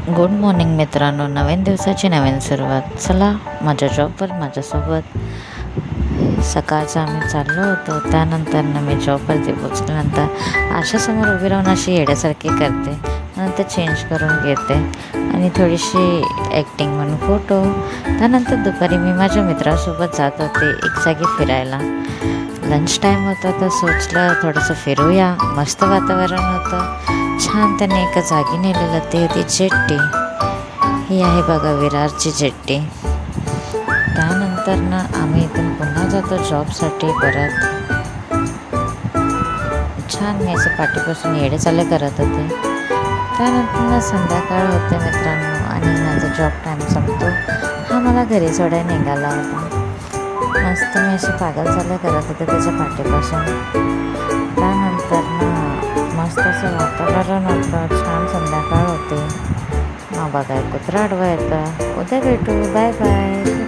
Good morning मित्रांनो, नवीन दिवसाची नवीन सुरुवात. चला माझ्या जॉबवर माझ्यासोबत. सकाळचं आम्ही चाललो होतो, त्यानंतर मी जॉबवरती पोचल्यानंतर आरशासमोर उभी राहून अशी येड्यासारखी करते, नंतर चेंज करून घेते आणि थोडीशी ॲक्टिंग म्हणून फोटो. त्यानंतर दुपारी मी माझ्या मित्रासोबत जात होते एक जागी फिरायला. लंच टाईम होता तर सोचलं थोडंसं फिरूया. मस्त वातावरण होतं, छान. त्याने एका जागी नेलेलं, ते होती जेट्टी. ही आहे बघा विरारची जेट्टी. त्यानंतर आम्ही इथून पुन्हा जातो जॉबसाठी परत. छान मी असं पाठीपासून येडे चाले करत होते. त्यानंतर संध्याकाळ होते मित्रांनो आणि माझा जॉब टाईम संपतो. हा मला घरी सोडायला निघाला होता. मस्त मी असे पागल चाले करत होते त्याच्या पाठीपासून. त्यानंतर मस्त असं वातावरण होतं, छान संध्याकाळ होते. मग बघा कुत्रा आडवा येतं. उद्या भेटू, बाय बाय.